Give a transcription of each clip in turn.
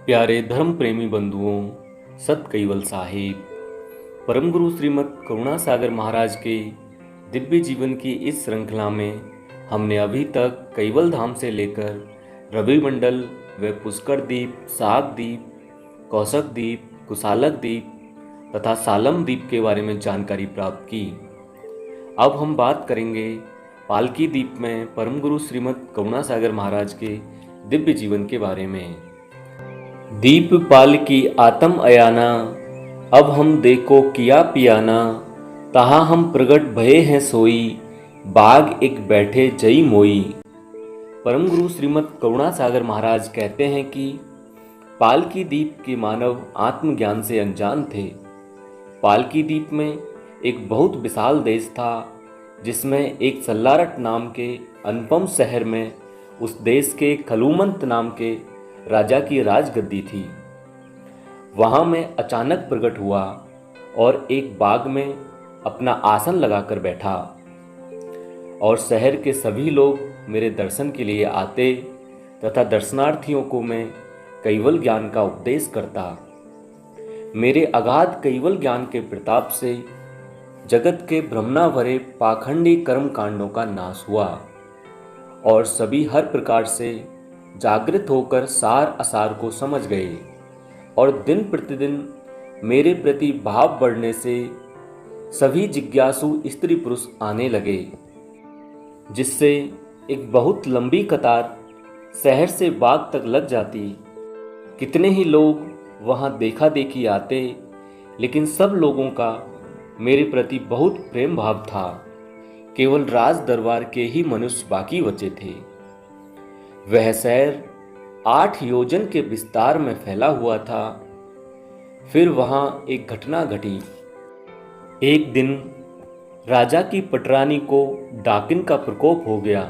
प्यारे धर्म प्रेमी बंधुओं, सत कैवल साहिब, परम गुरु श्रीमद् करुणा सागर महाराज के दिव्य जीवन की इस श्रृंखला में हमने अभी तक कैवल धाम से लेकर रवि मंडल व पुष्कर द्वीप, साग द्वीप, कौशक द्वीप, कुशालक द्वीप तथा सालम द्वीप के बारे में जानकारी प्राप्त की। अब हम बात करेंगे पालकी द्वीप में परम गुरु श्रीमद् करुणा सागर महाराज के दिव्य जीवन के बारे में। दीप पाल की आत्म अयाना, अब हम देखो किया पियाना, तहाँ हम प्रगट भये हैं सोई, बाग एक बैठे जई मोई। परम गुरु श्रीमद् करुणा सागर महाराज कहते हैं कि पालकी द्वीप के मानव आत्मज्ञान से अनजान थे। पालकी द्वीप में एक बहुत विशाल देश था, जिसमें एक सल्लारट नाम के अनुपम शहर में उस देश के खलूमंत नाम के राजा की राजगद्दी थी। वहां मैं अचानक प्रकट हुआ और एक बाग में अपना आसन लगाकर बैठा और शहर के सभी लोग मेरे दर्शन के लिए आते तथा दर्शनार्थियों को मैं कैवल ज्ञान का उपदेश करता। मेरे अगाध कैवल ज्ञान के प्रताप से जगत के भ्रमणा भरे पाखंडी कर्म कांडों का नाश हुआ और सभी हर प्रकार से जागृत होकर सार असार को समझ गए और दिन प्रतिदिन मेरे प्रति भाव बढ़ने से सभी जिज्ञासु स्त्री पुरुष आने लगे, जिससे एक बहुत लंबी कतार शहर से बाग तक लग जाती। कितने ही लोग वहां देखा देखी आते, लेकिन सब लोगों का मेरे प्रति बहुत प्रेम भाव था। केवल राज दरबार के ही मनुष्य बाकी बचे थे। वह शहर 8 योजन के विस्तार में फैला हुआ था। फिर वहां एक घटना घटी। एक दिन राजा की पटरानी को डाकिन का प्रकोप हो गया।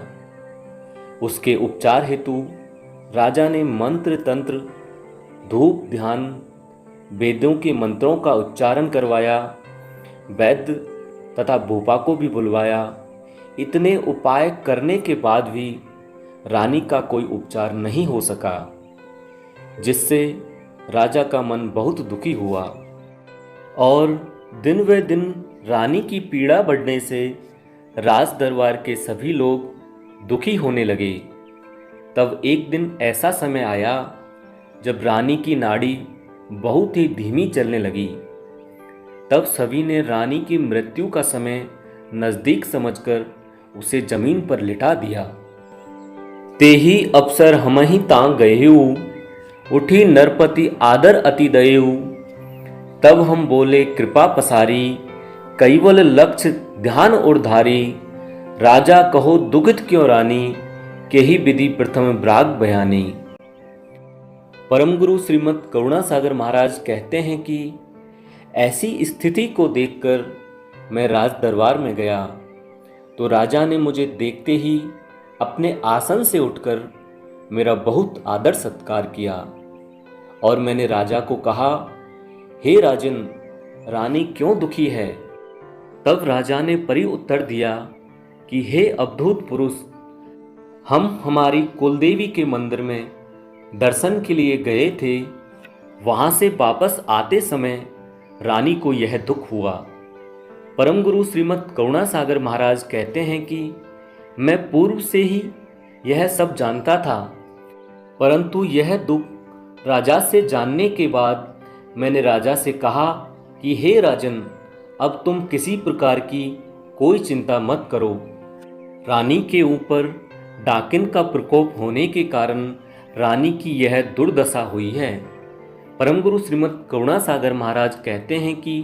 उसके उपचार हेतु राजा ने मंत्र तंत्र, धूप ध्यान, वेदों के मंत्रों का उच्चारण करवाया। वैद्य तथा भूपा को भी बुलवाया। इतने उपाय करने के बाद भी रानी का कोई उपचार नहीं हो सका, जिससे राजा का मन बहुत दुखी हुआ और दिन व दिन रानी की पीड़ा बढ़ने से राज दरबार के सभी लोग दुखी होने लगे। तब एक दिन ऐसा समय आया जब रानी की नाड़ी बहुत ही धीमी चलने लगी। तब सभी ने रानी की मृत्यु का समय नज़दीक समझकर उसे जमीन पर लिटा दिया। ते ही अवसर हमहि तां गएहू, उठी नरपति आदर अति दयेहू। तब हम बोले कृपा पसारी, कैवल लक्ष्य ध्यान और धारी। राजा कहो दुखित क्यों रानी, केही विधि प्रथम ब्राग बयानी। परम गुरु श्रीमद् करुणा सागर महाराज कहते हैं कि ऐसी स्थिति को देखकर मैं राज दरबार में गया तो राजा ने मुझे देखते ही अपने आसन से उठकर मेरा बहुत आदर सत्कार किया और मैंने राजा को कहा, हे राजन, रानी क्यों दुखी है? तब राजा ने परी उत्तर दिया कि हे अवधूत पुरुष, हम हमारी कुलदेवी के मंदिर में दर्शन के लिए गए थे। वहां से वापस आते समय रानी को यह दुख हुआ। परम गुरु श्रीमद् करुणा सागर महाराज कहते हैं कि मैं पूर्व से ही यह सब जानता था, परंतु यह दुख राजा से जानने के बाद मैंने राजा से कहा कि हे राजन, अब तुम किसी प्रकार की कोई चिंता मत करो। रानी के ऊपर डाकिन का प्रकोप होने के कारण रानी की यह दुर्दशा हुई है। परम गुरु श्रीमद् करुणा सागर महाराज कहते हैं कि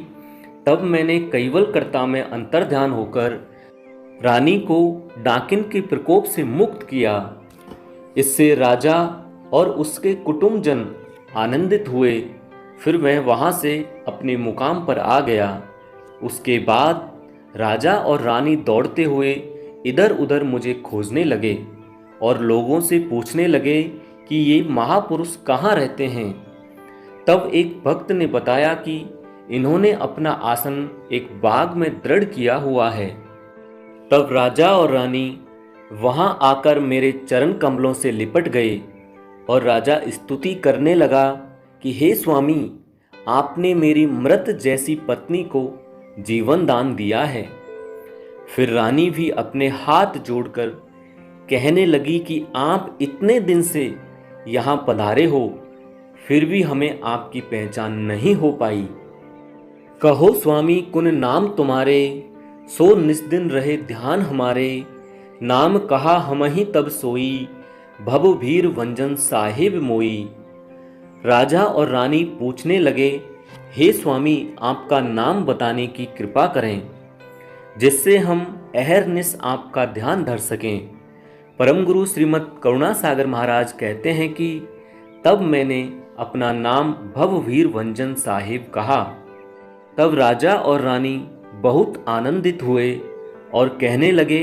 तब मैंने कैवलकर्ता में अंतर्ध्यान होकर रानी को डाकिन के प्रकोप से मुक्त किया। इससे राजा और उसके कुटुंबजन आनंदित हुए। फिर वह वहां से अपने मुकाम पर आ गया। उसके बाद राजा और रानी दौड़ते हुए इधर उधर मुझे खोजने लगे और लोगों से पूछने लगे कि ये महापुरुष कहाँ रहते हैं। तब एक भक्त ने बताया कि इन्होंने अपना आसन एक बाग में दृढ़ किया हुआ है। तब राजा और रानी वहां आकर मेरे चरण कमलों से लिपट गए और राजा स्तुति करने लगा कि हे स्वामी, आपने मेरी मृत जैसी पत्नी को जीवन दान दिया है। फिर रानी भी अपने हाथ जोड़कर कहने लगी कि आप इतने दिन से यहाँ पधारे हो, फिर भी हमें आपकी पहचान नहीं हो पाई। कहो स्वामी, कुन नाम तुम्हारे, सो निस्दिन रहे ध्यान हमारे। नाम कहा हमहि तब सोई, भव भीर वंजन साहिब मोई। राजा और रानी पूछने लगे, हे स्वामी, आपका नाम बताने की कृपा करें, जिससे हम अहरनिश आपका ध्यान धर सकें। परम गुरु श्रीमद् करुणासागर महाराज कहते हैं कि तब मैंने अपना नाम भववीर वंजन साहिब कहा। तब राजा और रानी बहुत आनंदित हुए और कहने लगे,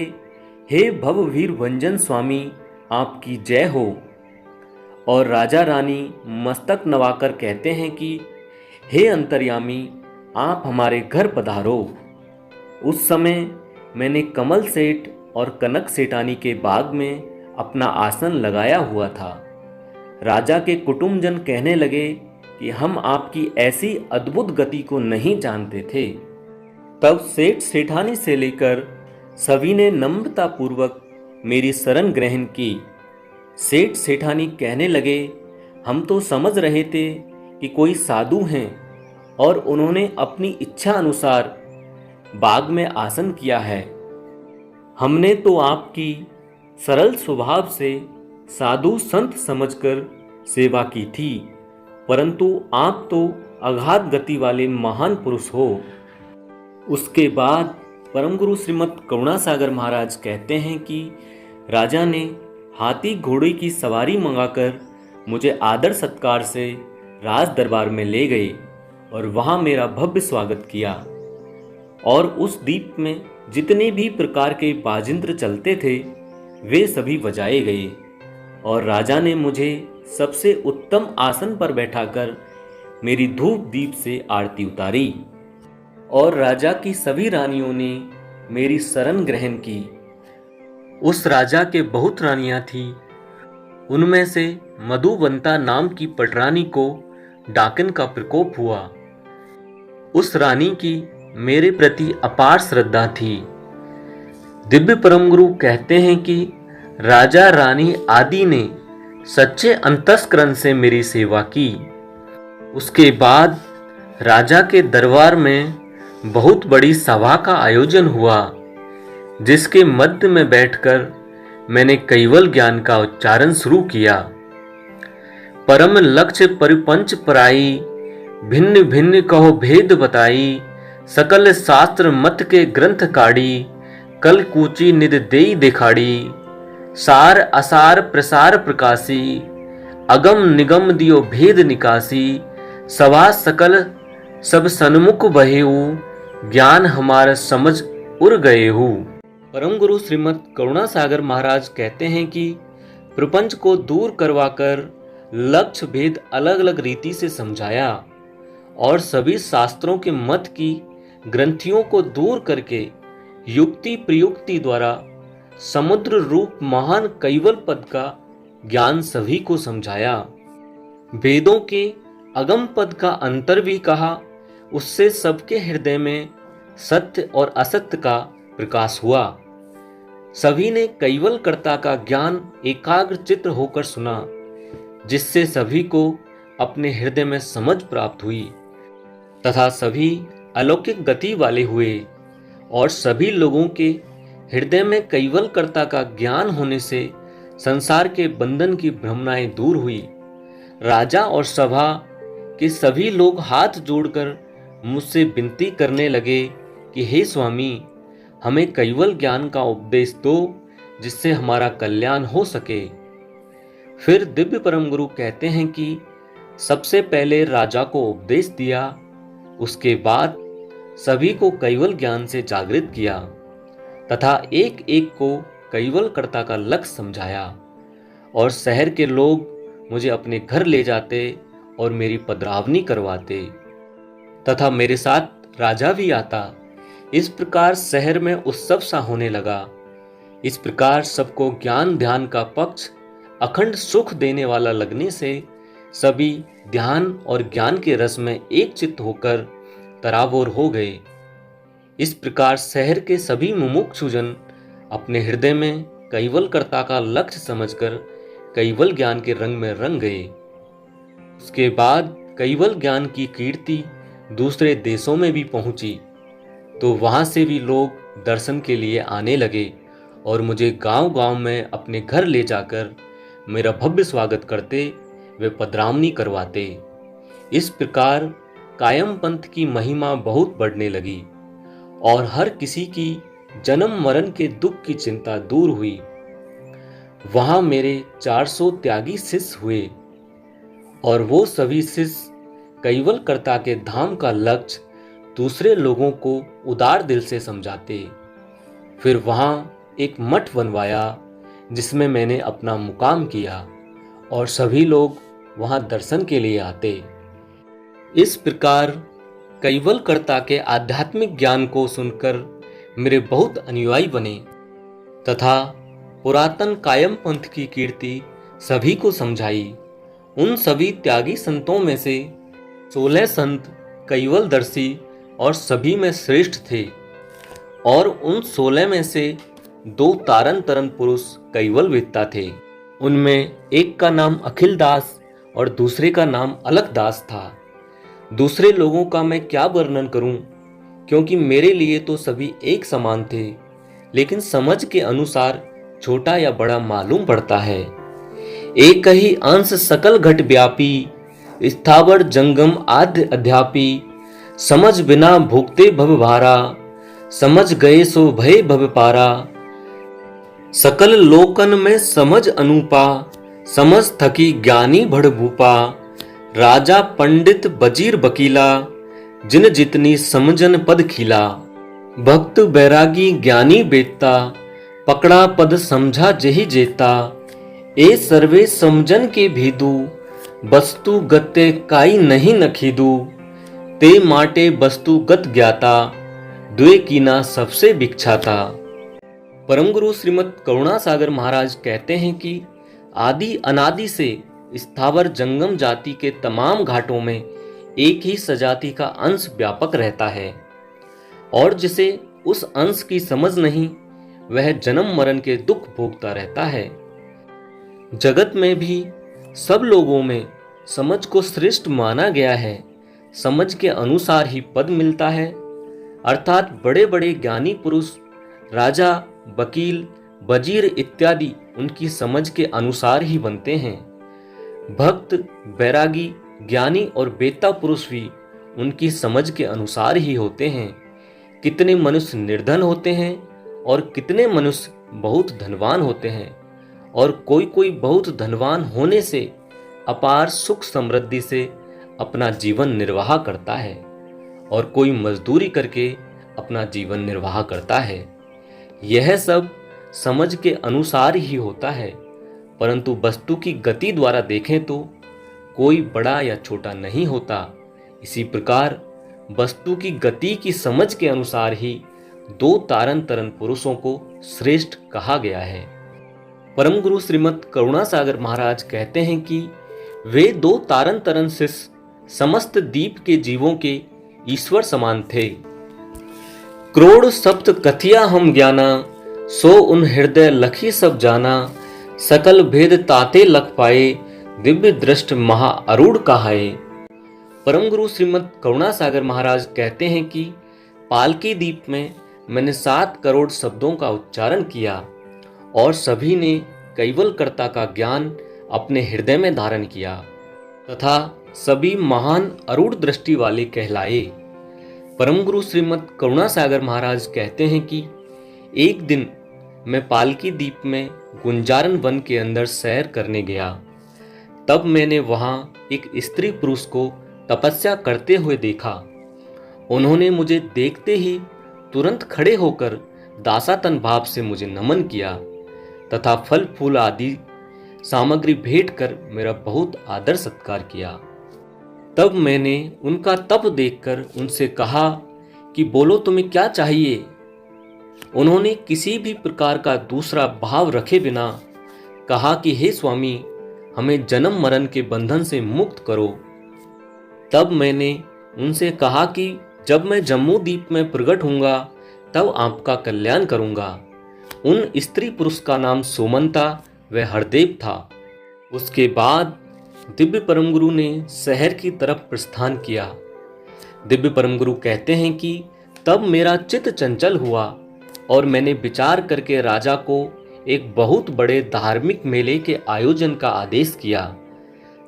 हे भववीर वंजन स्वामी, आपकी जय हो। और राजा रानी मस्तक नवाकर कहते हैं कि हे अंतर्यामी, आप हमारे घर पधारो। उस समय मैंने कमल सेठ और कनक सेठानी के बाग में अपना आसन लगाया हुआ था। राजा के कुटुंबजन कहने लगे कि हम आपकी ऐसी अद्भुत गति को नहीं जानते थे। तब सेठ सेठानी से लेकर सभी ने नम्रता पूर्वक मेरी शरण ग्रहण की। सेठ सेठानी कहने लगे, हम तो समझ रहे थे कि कोई साधु हैं और उन्होंने अपनी इच्छा अनुसार बाग में आसन किया है। हमने तो आपकी सरल स्वभाव से साधु संत समझकर सेवा की थी, परंतु आप तो अगाध गति वाले महान पुरुष हो। उसके बाद परम गुरु श्रीमद् करुणासागर महाराज कहते हैं कि राजा ने हाथी घोड़े की सवारी मंगाकर मुझे आदर सत्कार से राज दरबार में ले गए और वहां मेरा भव्य स्वागत किया। और उस द्वीप में जितने भी प्रकार के बाजिंत्र चलते थे वे सभी बजाए गए और राजा ने मुझे सबसे उत्तम आसन पर बैठाकर मेरी धूप दीप से आरती उतारी। और राजा की सभी रानियों ने मेरी शरण ग्रहण की। उस राजा के बहुत रानियां थीं। उनमें से मधुवंता नाम की पटरानी को डाकिन का प्रकोप हुआ। उस रानी की मेरे प्रति अपार श्रद्धा थी। दिव्य परम गुरु कहते हैं कि राजा रानी आदि ने सच्चे अंतस्करण से मेरी सेवा की। उसके बाद राजा के दरबार में बहुत बड़ी सभा का आयोजन हुआ, जिसके मध्य में बैठकर मैंने कैवल ज्ञान का उच्चारण शुरू किया। परम लक्ष्य परिपंच पराई, भिन्न भिन्न कहो भेद बताई। सकल शास्त्र मत के ग्रंथ काढ़ी, कल कूची निध देई दिखाड़ी। सार असार प्रसार प्रकाशी, अगम निगम दियो भेद निकासी। सभा सकल सब सन्मुख बहेऊ, ज्ञान हमारा समझ उड़ गए हो। परम गुरु श्रीमद् करुणासागर महाराज कहते हैं कि प्रपंच को दूर करवाकर लक्ष्य भेद अलग अलग रीति से समझाया और सभी शास्त्रों के मत की ग्रंथियों को दूर करके युक्ति प्रयुक्ति द्वारा समुद्र रूप महान कैवल पद का ज्ञान सभी को समझाया। वेदों के अगम पद का अंतर भी कहा। उससे सबके हृदय में सत्य और असत्य का प्रकाश हुआ। सभी ने कैवल कर्ता का ज्ञान एकाग्र चित्त होकर सुना, जिससे सभी को अपने हृदय में समझ प्राप्त हुई तथा सभी अलौकिक गति वाले हुए और सभी लोगों के हृदय में कैवल कर्ता का ज्ञान होने से संसार के बंधन की भ्रमणाएं दूर हुई। राजा और सभा के सभी लोग हाथ जोड़कर मुझसे विनती करने लगे कि हे स्वामी, हमें कैवल ज्ञान का उपदेश दो, जिससे हमारा कल्याण हो सके। फिर दिव्य परम गुरु कहते हैं कि सबसे पहले राजा को उपदेश दिया, उसके बाद सभी को कैवल ज्ञान से जागृत किया तथा एक एक को कैवल कर्ता का लक्ष्य समझाया। और शहर के लोग मुझे अपने घर ले जाते और मेरी पधरावनी करवाते तथा मेरे साथ राजा भी आता। इस प्रकार शहर में उत्सव सा होने लगा। इस प्रकार सबको ज्ञान ध्यान का पक्ष अखंड सुख देने वाला लगने से सभी ध्यान और ज्ञान के रस में एक चित्त होकर तरावोर हो गए। इस प्रकार शहर के सभी मुमुक्षुजन अपने हृदय में कैवलकर्ता का लक्ष्य समझकर कैवल ज्ञान के रंग में रंग गए। उसके बाद कैवल ज्ञान की कीर्ति दूसरे देशों में भी पहुंची, तो वहां से भी लोग दर्शन के लिए आने लगे और मुझे गांव-गांव में अपने घर ले जाकर मेरा भव्य स्वागत करते वे पधरामनी करवाते। इस प्रकार कायम पंथ की महिमा बहुत बढ़ने लगी और हर किसी की जन्म मरण के दुख की चिंता दूर हुई। वहां मेरे 400 त्यागी शिष्य हुए और वो सभी शिष्य कैवलकर्ता के धाम का लक्ष्य दूसरे लोगों को उदार दिल से समझाते। फिर वहां एक मठ बनवाया जिसमें मैंने अपना मुकाम किया और सभी लोग वहां दर्शन के लिए आते। इस प्रकार कैवलकर्ता के आध्यात्मिक ज्ञान को सुनकर मेरे बहुत अनुयायी बने तथा पुरातन कायम पंथ की कीर्ति सभी को समझाई। उन सभी त्यागी संतों में से 16 संत कैवलदर्शी और सभी में श्रेष्ठ थे और उन 16 में से 2 तारन तरन पुरुष कैवलवेत्ता थे। उनमें एक का नाम अखिल दास और दूसरे का नाम अलख दास था। दूसरे लोगों का मैं क्या वर्णन करूं, क्योंकि मेरे लिए तो सभी एक समान थे, लेकिन समझ के अनुसार छोटा या बड़ा मालूम पड़ता है। एक ही अंश सकल घट व्यापी, स्थावर जंगम आद्य अध्यापी, समझ बिना भुगते भव भारा, समझ गए सो भय भव पारा। सकल लोकन में समझ अनुपा, समझ थकी ज्ञानी भड़ भूपा। राजा पंडित बजीर बकीला, जिन जितनी समझन पद खिला। भक्त बैरागी ज्ञानी बेता, पकड़ा पद समझा जही जेता। ए सर्वे समझन के भीदू, वस्तु गत्ते काई नहीं नखीदू। ते माटे वस्तु गत ज्ञाता, द्वे कीना सबसे भिक्षाता। परम गुरु श्रीमद करुणासागर महाराज कहते हैं कि आदि अनादि से स्थावर जंगम जाति के तमाम घाटों में एक ही सजाति का अंश व्यापक रहता है और जिसे उस अंश की समझ नहीं वह जन्म मरण के दुख भोगता रहता है। जगत में भी सब लोगों में समझ को श्रेष्ठ माना गया है। समझ के अनुसार ही पद मिलता है, अर्थात बड़े बड़े ज्ञानी पुरुष राजा, वकील, वजीर इत्यादि उनकी समझ के अनुसार ही बनते हैं। भक्त, बैरागी, ज्ञानी और बेता पुरुष भी उनकी समझ के अनुसार ही होते हैं। कितने मनुष्य निर्धन होते हैं और कितने मनुष्य बहुत धनवान होते हैं, और कोई कोई बहुत धनवान होने से अपार सुख समृद्धि से अपना जीवन निर्वाह करता है और कोई मजदूरी करके अपना जीवन निर्वाह करता है। यह सब समझ के अनुसार ही होता है, परंतु वस्तु की गति द्वारा देखें तो कोई बड़ा या छोटा नहीं होता। इसी प्रकार वस्तु की गति की समझ के अनुसार ही 2 तारन तरन पुरुषों को श्रेष्ठ कहा गया है। परम गुरु श्रीमद करुणासागर महाराज कहते हैं कि वे 2 तारन तरन शिष्य समस्त दीप के जीवों के ईश्वर समान थे। क्रोड़ सप्त कथिया हम ज्ञाना, सो उन हृदय लखी सब जाना। सकल भेद ताते लख पाए, दिव्य दृष्ट महा अरूढ़ कहाए। परम गुरु श्रीमद करुणासागर महाराज कहते हैं कि पालकी दीप में मैंने 7 करोड़ शब्दों का उच्चारण किया और सभी ने कैवलकर्ता का ज्ञान अपने हृदय में धारण किया तथा सभी महान अरूढ़ दृष्टि वाले कहलाए। परम गुरु श्रीमद करुणासागर महाराज कहते हैं कि एक दिन मैं पालकी दीप में गुंजारन वन के अंदर सैर करने गया। तब मैंने वहां एक स्त्री पुरुष को तपस्या करते हुए देखा। उन्होंने मुझे देखते ही तुरंत खड़े होकर दासातन भाव से मुझे नमन किया तथा फल फूल आदि सामग्री भेंट कर मेरा बहुत आदर सत्कार किया। तब मैंने उनका तप देखकर उनसे कहा कि बोलो तुम्हें क्या चाहिए। उन्होंने किसी भी प्रकार का दूसरा भाव रखे बिना कहा कि हे स्वामी, हमें जन्म मरण के बंधन से मुक्त करो। तब मैंने उनसे कहा कि जब मैं जम्मू द्वीप में प्रकट होऊंगा तब आपका कल्याण करूंगा। उन स्त्री पुरुष का नाम सोमंता व हरदेव था। उसके बाद दिव्य परम गुरु ने शहर की तरफ प्रस्थान किया। दिव्य परम गुरु कहते हैं कि तब मेरा चित्त चंचल हुआ और मैंने विचार करके राजा को एक बहुत बड़े धार्मिक मेले के आयोजन का आदेश किया।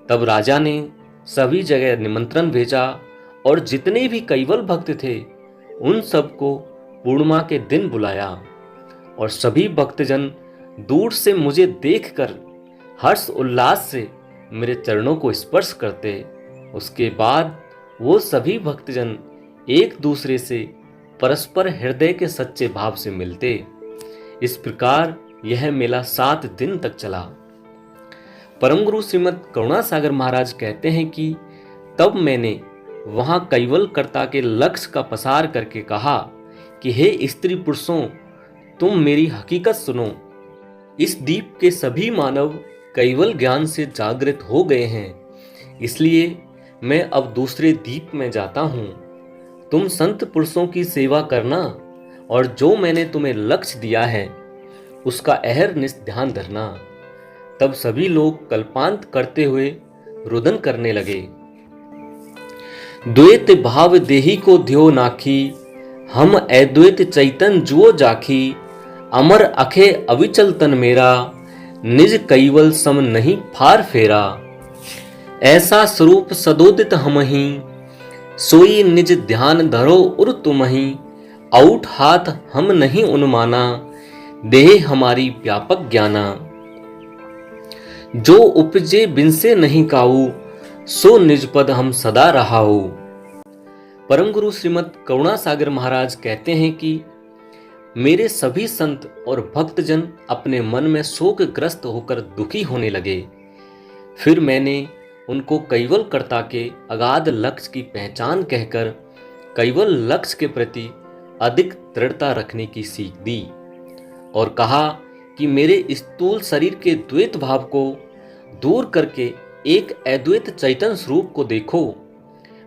तब राजा ने सभी जगह निमंत्रण भेजा और जितने भी कैवल भक्त थे उन सबको पूर्णिमा के दिन बुलाया और सभी भक्तजन दूर से मुझे देखकर हर्ष उल्लास से मेरे चरणों को स्पर्श करते। उसके बाद वो सभी भक्तजन एक दूसरे से परस्पर हृदय के सच्चे भाव से मिलते। इस प्रकार यह मेला 7 दिन तक चला। परम गुरु श्रीमद करुणासागर महाराज कहते हैं कि तब मैंने वहां कैवल कर्ता के लक्ष्य का प्रसार करके कहा कि हे स्त्री पुरुषों, तुम मेरी हकीकत सुनो। इस द्वीप के सभी मानव कैवल ज्ञान से जागृत हो गए हैं, इसलिए मैं अब दूसरे द्वीप में जाता हूं। तुम संत पुरुषों की सेवा करना और जो मैंने तुम्हें लक्ष्य दिया है उसका अहरनिश ध्यान धरना। तब सभी लोग कल्पांत करते हुए रुदन करने लगे। द्वैत भाव देही को ध्यो नाखी, हम अद्वैत चैतन जुओ जाखी। अमर अखे अविचल तन मेरा, निज कैवल सम नहीं फार फेरा। ऐसा स्वरूप सदोदित हमहि, सोई निज ध्यान धरो उर तुमहि। औठ हाथ हम नहीं उन्माना, देह हमारी व्यापक ज्ञाना। जो उपजे बिनसे नहीं काऊ, सो निज पद हम सदा रहाऊ। परम गुरु श्रीमद करुणासागर महाराज कहते हैं कि मेरे सभी संत और भक्तजन अपने मन में शोकग्रस्त होकर दुखी होने लगे। फिर मैंने उनको कैवल कर्ता के अगाध लक्ष्य की पहचान कहकर कैवल लक्ष्य के प्रति अधिक दृढ़ता रखने की सीख दी और कहा कि मेरे स्थूल शरीर के द्वैत भाव को दूर करके एक अद्वैत चैतन्य स्वरूप को देखो।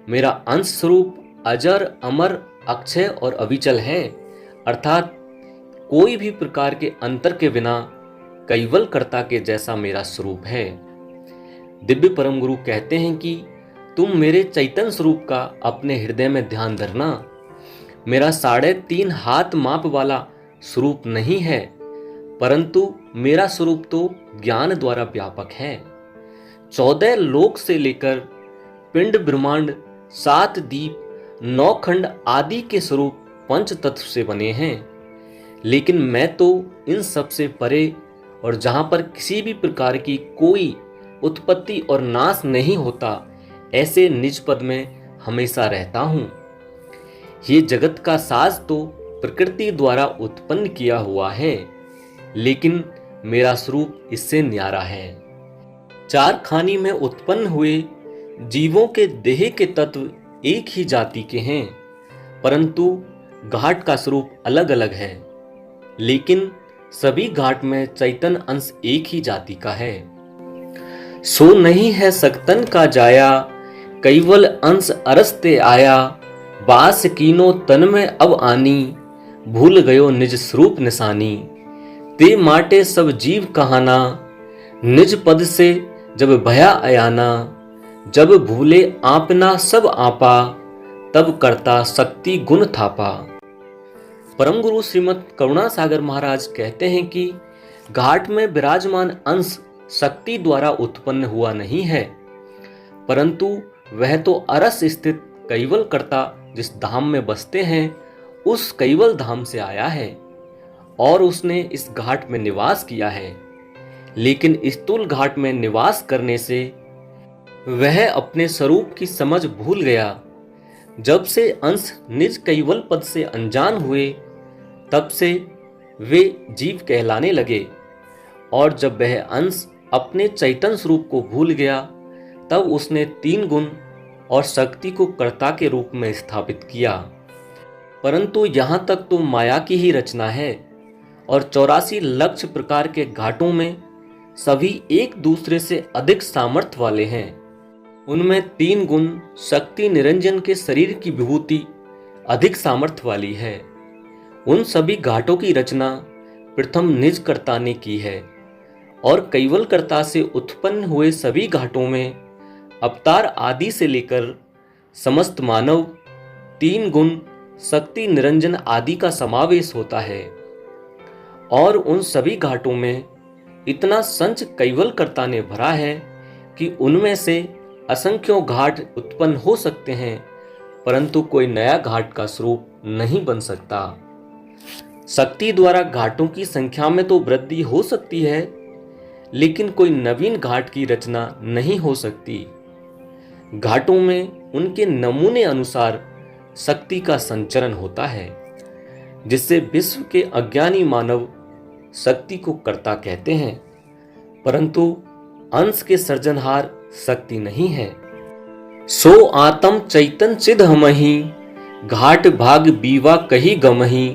मेरा अंश स्वरूप अजर, अमर, अक्षय और अविचल है, अर्थात कोई भी प्रकार के अंतर के बिना कैवल कर्ता के जैसा मेरा स्वरूप है। दिव्य परम गुरु कहते हैं कि तुम मेरे चैतन्य स्वरूप का अपने हृदय में ध्यान धरना। मेरा 3.5 हाथ माप वाला स्वरूप नहीं है, परंतु मेरा स्वरूप तो ज्ञान द्वारा व्यापक है। 14 लोक से लेकर पिंड ब्रह्मांड, 7 द्वीप, 9 खंड आदि के स्वरूप पंच तत्व से बने हैं, लेकिन मैं तो इन सब से परे और जहां पर किसी भी प्रकार की कोई उत्पत्ति और नाश नहीं होता, ऐसे निज पद में हमेशा रहता हूं। ये जगत का साज तो प्रकृति द्वारा उत्पन्न किया हुआ है, लेकिन मेरा स्वरूप इससे न्यारा है। 4 खानी में उत्पन्न हुए जीवों के देह के तत्व एक ही जाति के हैं, परंतु घाट का स्वरूप अलग अलग है। लेकिन सभी घाट में चैतन्य अंश एक ही जाति का है। सो नहीं है सकतन का जाया, कैवल अंश अरसते आया। बास कीनो तन में अब आनी, भूल गयो निज स्वरूप निशानी। ते माटे सब जीव कहाना, निज पद से जब भया अयाना। जब भूले आपना सब आपा, तब करता शक्ति गुण थापा। परम गुरु श्रीमद करुणासागर महाराज कहते हैं कि घाट में विराजमान अंश शक्ति द्वारा उत्पन्न हुआ नहीं है, परंतु वह तो अरस स्थित कैवल कर्ता जिस धाम में बसते हैं उस कैवल धाम से आया है और उसने इस घाट में निवास किया है। लेकिन स्थूल घाट में निवास करने से वह अपने स्वरूप की समझ भूल गया। जब से अंश निज कैवल पद से अनजान हुए, तब से वे जीव कहलाने लगे, और जब वह अंश अपने चैतन्य स्वरूप को भूल गया, तब उसने 3 गुण और शक्ति को कर्ता के रूप में स्थापित किया। परंतु यहाँ तक तो माया की ही रचना है और 84 लक्ष प्रकार के घाटों में सभी एक दूसरे से अधिक सामर्थ्य वाले हैं। उनमें 3 गुण शक्ति निरंजन के शरीर की विभूति अधिक सामर्थ्य वाली है। उन सभी घाटों की रचना प्रथम निजकर्ता ने की है और कैवलकर्ता से उत्पन्न हुए सभी घाटों में अवतार आदि से लेकर समस्त मानव 3 गुण शक्ति निरंजन आदि का समावेश होता है। और उन सभी घाटों में इतना संच कैवलकर्ता ने भरा है कि उनमें से असंख्यों घाट उत्पन्न हो सकते हैं, परंतु कोई नया घाट का स्वरूप नहीं बन सकता। शक्ति द्वारा घाटों की संख्या में तो वृद्धि हो सकती है, लेकिन कोई नवीन घाट की रचना नहीं हो सकती। घाटों में उनके नमूने अनुसार शक्ति का संचरण होता है, जिससे विश्व के अज्ञानी मानव शक्ति को कर्ता कहते हैं, परंतु अंश के सृजनहार शक्ति नहीं है। सो आत्म चैतन चिद हमहि, घाट भाग बीवा कही गमहि,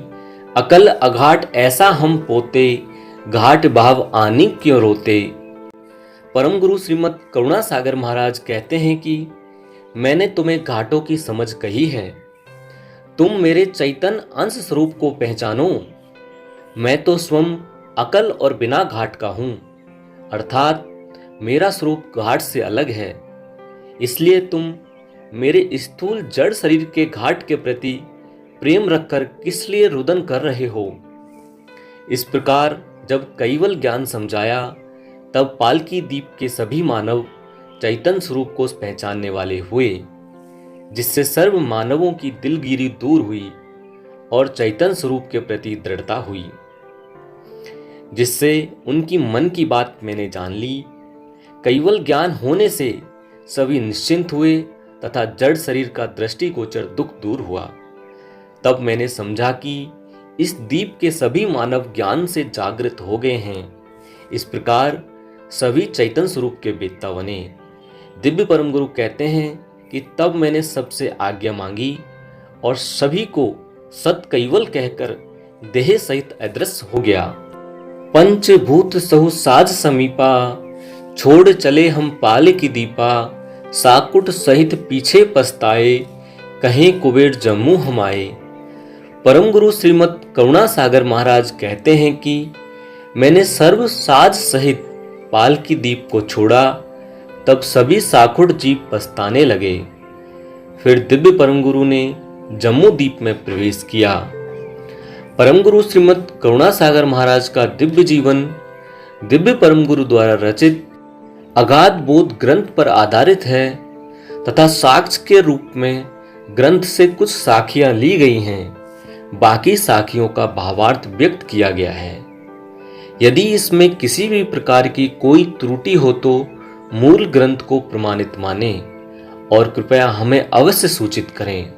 अकल अघाट ऐसा हम पोते, घाट भाव आनी क्यों रोते। परम गुरु श्रीमद करुणा सागर महाराज कहते हैं कि मैंने तुम्हें घाटों की समझ कही है, तुम मेरे चैतन अंश स्वरूप को पहचानो। मैं तो स्वयं अकल और बिना घाट का हूं, अर्थात मेरा स्वरूप घाट से अलग है। इसलिए तुम मेरे स्थूल जड़ शरीर के घाट के प्रति प्रेम रखकर किस लिए रुदन कर रहे हो। इस प्रकार जब कैवल ज्ञान समझाया, तब पालकी द्वीप के सभी मानव चैतन्य स्वरूप को पहचानने वाले हुए, जिससे सर्व मानवों की दिलगिरी दूर हुई और चैतन्य स्वरूप के प्रति दृढ़ता हुई, जिससे उनकी मन की बात मैंने जान ली। कैवल ज्ञान होने से सभी निश्चिंत हुए तथा जड़ शरीर का दृष्टिगोचर दुख दूर हुआ। तब मैंने समझा कि इस द्वीप के सभी मानव ज्ञान से जागृत हो गए हैं। इस प्रकार सभी चैतन्य स्वरूप के वेत्ता बने। दिव्य परम गुरु कहते हैं कि तब मैंने सबसे आज्ञा मांगी और सभी को सत कैवल कहकर देह सहित अदृश्य हो गया। पंचभूत सहु साज समीपा, छोड़ चले हम पाल की दीपा, साकुट सहित पीछे पछताए, कहें कुबेर जम्मू हम आए। परम गुरु श्रीमद करुणा सागर महाराज कहते हैं कि मैंने सर्व साज सहित पाल की दीप को छोड़ा, तब सभी साकुट जीव पछताने लगे। फिर दिव्य परम गुरु ने जम्मू द्वीप में प्रवेश किया। परम गुरु श्रीमद करुणा सागर महाराज का दिव्य जीवन दिव्य परम गुरु द्वारा रचित अगाध बोध ग्रंथ पर आधारित है तथा साक्ष्य के रूप में ग्रंथ से कुछ साखियां ली गई हैं। बाकी साखियों का भावार्थ व्यक्त किया गया है। यदि इसमें किसी भी प्रकार की कोई त्रुटि हो तो मूल ग्रंथ को प्रमाणित माने और कृपया हमें अवश्य सूचित करें।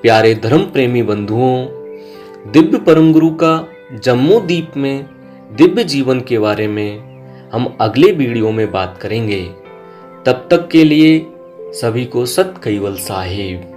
प्यारे धर्म प्रेमी बंधुओं, दिव्य परम गुरु का जम्मू द्वीप में दिव्य जीवन के बारे में हम अगले वीडियो में बात करेंगे। तब तक के लिए सभी को सत कैवल साहिब।